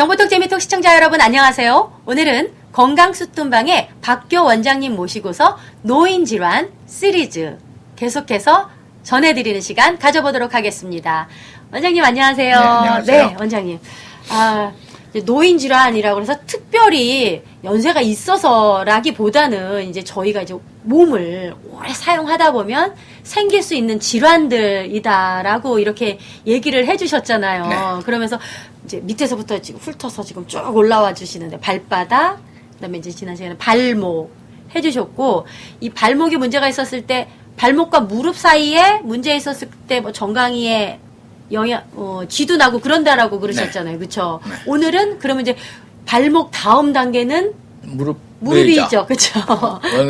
정보톡 재미톡 시청자 여러분 안녕하세요. 오늘은 건강수tum방의 박교 원장님 모시고서 노인질환 시리즈 계속해서 전해드리는 시간 가져보도록 하겠습니다. 원장님 안녕하세요. 네, 안녕하세요. 네, 원장님. 노인질환이라고 해서 특별히 연세가 있어서라기보다는 이제 저희가 이제 몸을 오래 사용하다 보면 생길 수 있는 질환들이다라고 이렇게 얘기를 해주셨잖아요. 네. 그러면서 이제 밑에서부터 지금 훑어서 지금 쭉 올라와 주시는데 발바닥, 그다음에 이제 지난 시간에 발목 해주셨고 이 발목에 문제가 있었을 때 발목과 무릎 사이에 문제 있었을 때 뭐 정강이에 쥐도 나고 그런다라고 그러셨잖아요. 네. 그쵸? 네. 오늘은 그러면 이제 발목 다음 단계는 무릎이죠. 그쵸?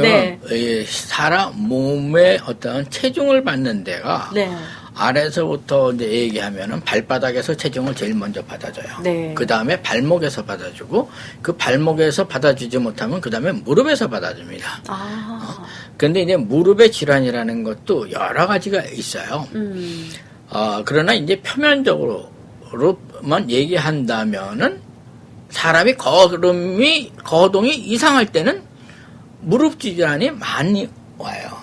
네. 사람 몸의 어떤 체중을 받는 데가 네. 아래서부터 이제 얘기하면은 발바닥에서 체중을 제일 먼저 받아줘요. 네. 그 다음에 발목에서 받아주고 그 발목에서 받아주지 못하면 그 다음에 무릎에서 받아줍니다. 근데 이제 무릎의 질환이라는 것도 여러 가지가 있어요. 그러나 이제 표면적으로만 얘기한다면은 사람이 거동이 이상할 때는 무릎 질환이 많이 와요.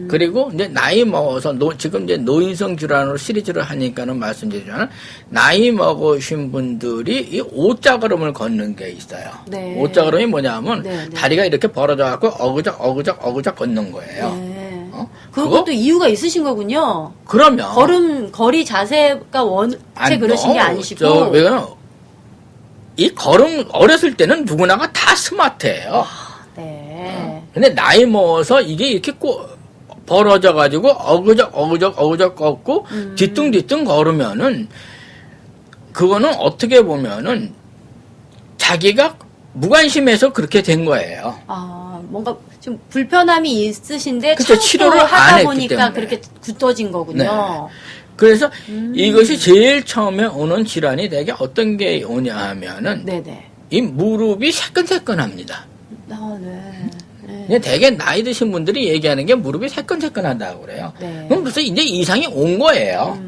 그리고 이제 나이 먹어서 지금 이제 노인성 질환으로 시리즈를 하니까는 말씀드리지만 나이 먹으신 분들이 이 오자걸음을 걷는 게 있어요. 네. 오자걸음이 뭐냐면 네, 네. 다리가 이렇게 벌어져 갖고 어그작 걷는 거예요. 네. 그거? 그것도 이유가 있으신 거군요. 그러면 거리 자세가 원체 그러신 게 아니시고. 왜냐면 이 어렸을 때는 누구나가 다 스마트해요. 네. 근데 나이 먹어서 이게 이렇게 벌어져가지고 어그적 걷고 뒤뚱뒤뚱 걸으면은 그거는 어떻게 보면은 자기가 무관심해서 그렇게 된 거예요. 뭔가 좀 불편함이 있으신데 그쵸, 치료를 안 하다 했기 보니까 때문에. 그렇게 굳어진 거군요. 네. 그래서 이것이 제일 처음에 오는 질환이 되게 어떤 게 오냐 하면은 네네. 이 무릎이 새끈새끈합니다. 네. 근데 되게 나이 드신 분들이 얘기하는 게 무릎이 새끈새끈하다고 그래요. 네. 그럼 벌써 이제 이상이 온 거예요.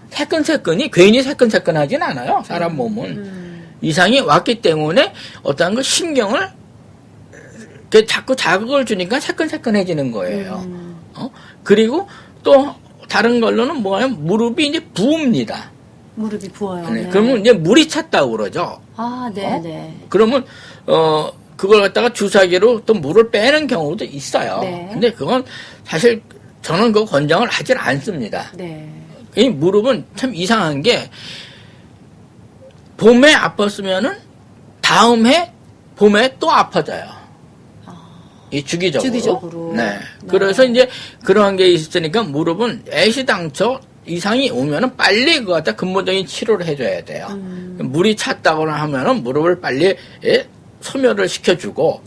새끈새끈이 괜히 새끈새끈하진 않아요. 사람 몸은. 이상이 왔기 때문에 어떤 그 신경을 자꾸 자극을 주니까 새끈새끈해지는 거예요. 그리고 또 다른 걸로는 뭐냐면 무릎이 이제 부읍니다. 무릎이 부어요. 네. 그러면 이제 물이 찼다고 그러죠. 네. 그러면 그걸 갖다가 주사기로 또 물을 빼는 경우도 있어요. 네. 근데 그건 사실 저는 그거 권장을 하질 않습니다. 네. 이 무릎은 참 이상한 게 봄에 아팠으면은 다음 해 봄에 또 아파져요. 이 주기적으로. 네. 그래서 이제 그러한 게 있으니까 무릎은 애시당초 이상이 오면은 빨리 그거 갖다 근본적인 치료를 해줘야 돼요. 물이 찼다거나 하면은 무릎을 빨리 소멸을 시켜주고,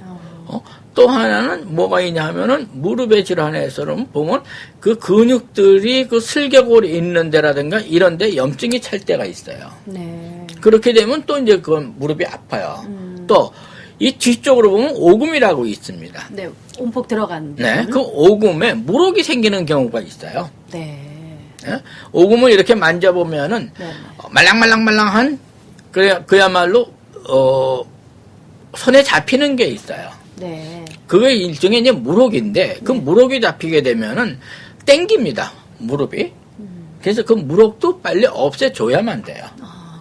또 하나는 뭐가 있냐 하면은 무릎의 질환에서는 보면 그 근육들이 그 슬개골이 있는 데라든가 이런 데 염증이 찰 때가 있어요. 네. 그렇게 되면 또 이제 그건 무릎이 아파요. 또 이 뒤쪽으로 보면 오금이라고 있습니다. 네. 온폭 들어간. 네. 그 오금에 물혹이 생기는 경우가 있어요. 네. 예? 오금을 이렇게 만져보면은 네. 말랑말랑한 그야말로 손에 잡히는 게 있어요. 네. 그게 일종의 이제 물혹인데 그 물혹이 잡히게 되면은 땡깁니다. 무릎이. 그래서 그 물혹도 빨리 없애줘야만 돼요.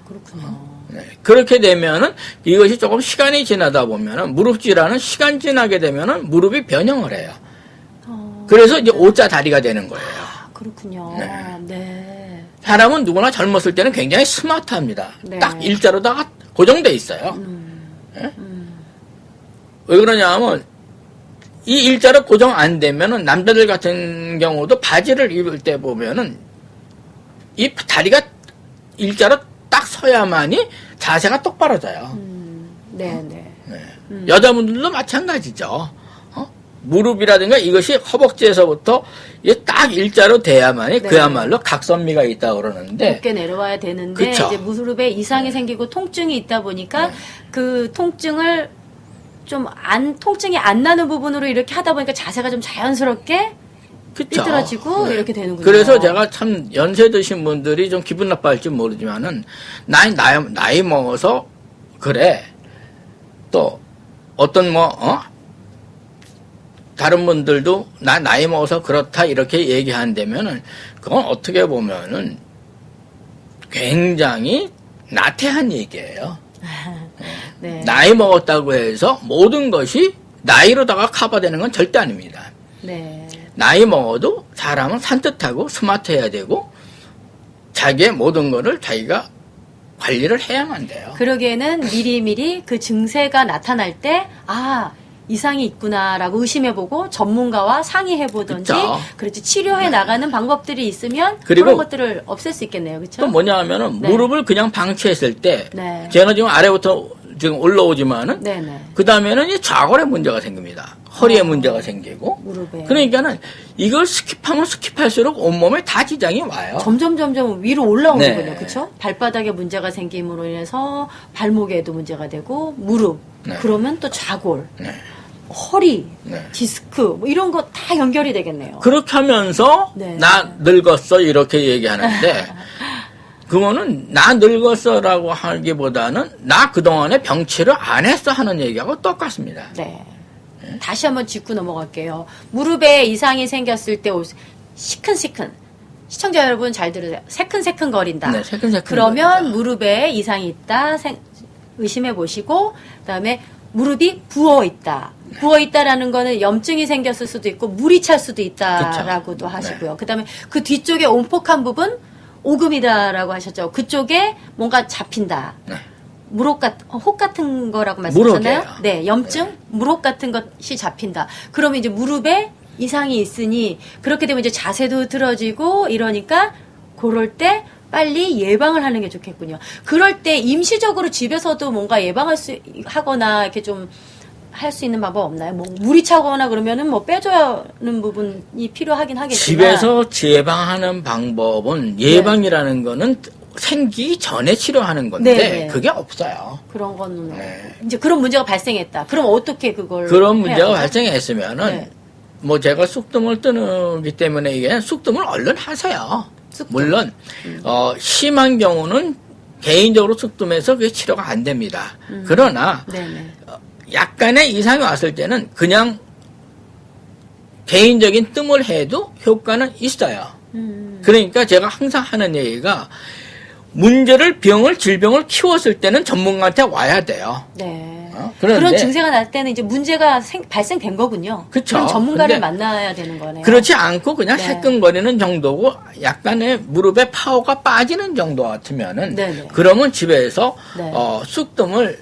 그렇군요. 네. 그렇게 되면은 이것이 조금 시간이 지나다 보면은 무릎 질환은 시간 지나게 되면은 무릎이 변형을 해요. 그래서 이제 O자 다리가 되는 거예요. 그렇군요. 네. 네. 사람은 누구나 젊었을 때는 굉장히 스마트합니다. 네. 딱 일자로다가 고정돼 있어요. 예? 왜 그러냐 하면 이 일자로 고정 안 되면은 남자들 같은 경우도 바지를 입을 때 보면은 이 다리가 일자로 딱 서야만이 자세가 똑바로져요. 네. 여자분들도 마찬가지죠. 무릎이라든가 이것이 허벅지에서부터 이게 딱 일자로 돼야만이 네. 그야말로 각선미가 있다고 그러는데 높게 내려와야 되는데 그쵸. 이제 무릎에 이상이 생기고 통증이 있다 보니까 네. 그 통증을 통증이 안 나는 부분으로 이렇게 하다 보니까 자세가 좀 자연스럽게 그쵸. 삐뚤어지고 네. 이렇게 되는군요. 그래서 제가 참 연세 드신 분들이 좀 기분 나빠할지 모르지만은 나이 먹어서 그래. 또 어떤 다른 분들도 나이 먹어서 그렇다 이렇게 얘기한다면은 그건 어떻게 보면은 굉장히 나태한 얘기예요. 네. 나이 먹었다고 해서 모든 것이 나이로다가 커버되는 건 절대 아닙니다. 네. 나이 먹어도 사람은 산뜻하고 스마트해야 되고 자기의 모든 거를 자기가 관리를 해야만 돼요. 그러기에는 미리미리 그 증세가 나타날 때 이상이 있구나라고 의심해보고 전문가와 상의해보든지 그렇지 치료해 나가는 방법들이 있으면 그런 것들을 없앨 수 있겠네요. 그렇죠? 또 뭐냐 하면은 네. 무릎을 그냥 방치했을 때 네. 제가 지금 아래부터 지금 올라오지만은 네네. 그 다음에는 이 좌골에 문제가 생깁니다. 허리에 문제가 생기고 무릎에. 그러니까는 이걸 스킵하면 스킵할수록 온몸에 다 지장이 와요. 점점 위로 올라오는군요. 네. 그렇죠? 발바닥에 문제가 생김으로 인해서 발목에도 문제가 되고 무릎 네. 그러면 또 좌골 네. 허리 네. 디스크 뭐 이런 거 다 연결이 되겠네요. 그렇게 하면서 네. 나 늙었어 이렇게 얘기하는데 그거는 나 늙었어라고 하기보다는 나 그동안에 병치료 안 했어 하는 얘기하고 똑같습니다. 네. 다시 한번 짚고 넘어갈게요. 무릎에 이상이 생겼을 때 시큰시큰 시청자 여러분 잘 들으세요. 새큰새큰 거린다. 네, 새큰새큰 그러면 거린다. 무릎에 이상이 있다 의심해 보시고 그다음에 무릎이 부어 있다. 부어 있다라는 거는 염증이 생겼을 수도 있고 물이 찰 수도 있다라고도 그쵸. 하시고요. 네. 그다음에 그 뒤쪽에 온폭한 부분 오금이다라고 하셨죠. 그쪽에 뭔가 잡힌다. 네. 혹 같은 거라고 말씀하셨나요? 무릎이에요. 네, 염증, 무릎 같은 것이 잡힌다. 그러면 이제 무릎에 이상이 있으니 그렇게 되면 이제 자세도 틀어지고 이러니까 그럴 때 빨리 예방을 하는 게 좋겠군요. 그럴 때 임시적으로 집에서도 뭔가 예방할 수 하거나 이렇게 좀 할 수 있는 방법 없나요? 뭐 물이 차거나 그러면은 뭐 빼줘야 하는 부분이 필요하긴 하겠지만 집에서 예방하는 방법은 예방이라는 거는 생기기 전에 치료하는 건데 네. 그게 없어요. 그런 거는 네. 이제 그런 문제가 발생했다. 그럼 어떻게 그걸 그런 문제가 해야 되죠? 발생했으면은 네. 뭐 제가 쑥뜸을 뜨기 때문에 이게 쑥뜸을 얼른 하세요. 쑥뜸. 물론 심한 경우는 개인적으로 쑥뜸해서 그게 치료가 안 됩니다. 그러나 네네. 약간의 이상이 왔을 때는 그냥 개인적인 뜸을 해도 효과는 있어요. 그러니까 제가 항상 하는 얘기가 질병을 키웠을 때는 전문가한테 와야 돼요. 네. 그런데 그런 증세가 날 때는 이제 문제가 발생된 거군요. 그쵸. 그럼 전문가를 근데 만나야 되는 거네요. 그렇지 않고 그냥 네. 새끈거리는 정도고 약간의 무릎에 파워가 빠지는 정도 같으면은 네네. 그러면 집에서 네. 쑥뜸을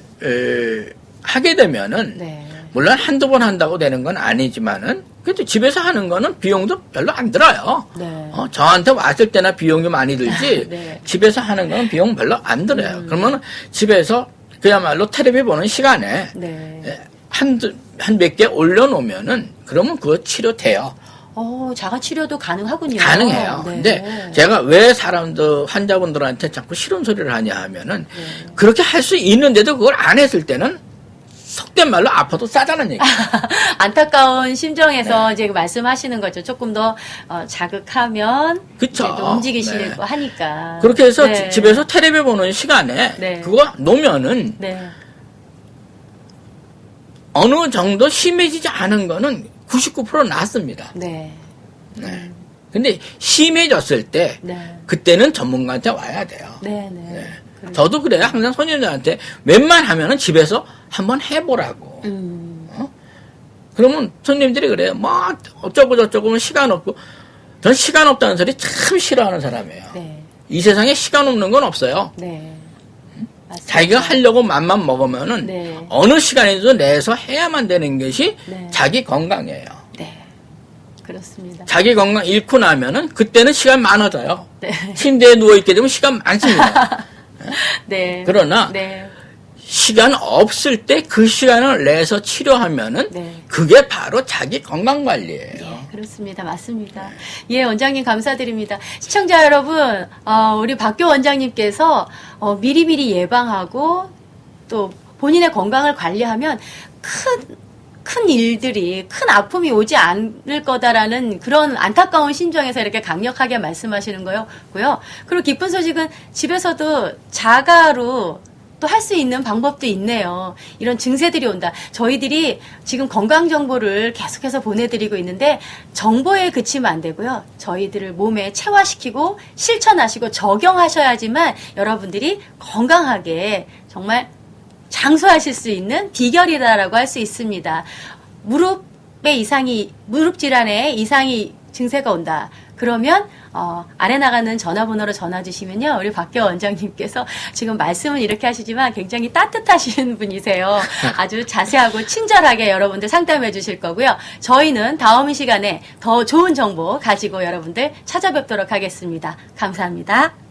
하게 되면은 네. 물론 한두 번 한다고 되는 건 아니지만은 그래도 집에서 하는 거는 비용도 별로 안 들어요. 네. 저한테 왔을 때나 비용이 많이 들지 네. 집에서 하는 거는 비용 별로 안 들어요. 그러면 집에서 그야말로 텔레비 보는 시간에 네. 한 몇 개 올려놓으면은 그러면 그거 치료돼요. 자가 치료도 가능하군요. 가능해요. 네. 근데 제가 왜 환자분들한테 자꾸 싫은 소리를 하냐 하면은 네. 그렇게 할 수 있는데도 그걸 안 했을 때는 속된 말로 아파도 싸다는 얘기예요. 안타까운 심정에서 이제 말씀하시는 거죠. 조금 더 자극하면 그쵸. 이제 또 움직이시고 네. 하니까. 그렇게 해서 네. 집에서 텔레비 보는 시간에 네. 그거 놓으면은 네. 어느 정도 심해지지 않은 거는 99% 낫습니다. 네. 네. 근데 심해졌을 때 네. 그때는 전문가한테 와야 돼요. 네. 네. 그렇죠. 저도 그래요. 항상 손님들한테 웬만하면은 집에서 한번 해보라고. 그러면 손님들이 그래요. 뭐 어쩌고 저쩌고 시간 없고. 전 시간 없다는 소리 참 싫어하는 사람이에요. 네. 이 세상에 시간 없는 건 없어요. 네. 맞습니다. 자기가 하려고 맘만 먹으면은 네. 어느 시간에도 내서 해야만 되는 것이 네. 자기 건강이에요. 네. 그렇습니다. 자기 건강 잃고 나면은 그때는 시간 많아져요. 네. 침대에 누워있게 되면 시간 많습니다. 네. 그러나 네. 시간 없을 때 그 시간을 내서 치료하면은 네. 그게 바로 자기 건강 관리예요. 예, 그렇습니다. 맞습니다. 예, 원장님 감사드립니다. 시청자 여러분, 우리 박교 원장님께서 미리미리 예방하고 또 본인의 건강을 관리하면 큰 큰 일들이, 큰 아픔이 오지 않을 거다라는 그런 안타까운 심정에서 이렇게 강력하게 말씀하시는 거였고요. 그리고 기쁜 소식은 집에서도 자가로 또 할 수 있는 방법도 있네요. 이런 증세들이 온다. 저희들이 지금 건강 정보를 계속해서 보내드리고 있는데 정보에 그치면 안 되고요. 저희들을 몸에 체화시키고 실천하시고 적용하셔야지만 여러분들이 건강하게 정말 장수하실 수 있는 비결이다라고 할 수 있습니다. 무릎 질환에 이상이 증세가 온다. 그러면 아래 나가는 전화번호로 전화 주시면요. 우리 박교 원장님께서 지금 말씀은 이렇게 하시지만 굉장히 따뜻하신 분이세요. 아주 자세하고 친절하게 여러분들 상담해 주실 거고요. 저희는 다음 시간에 더 좋은 정보 가지고 여러분들 찾아뵙도록 하겠습니다. 감사합니다.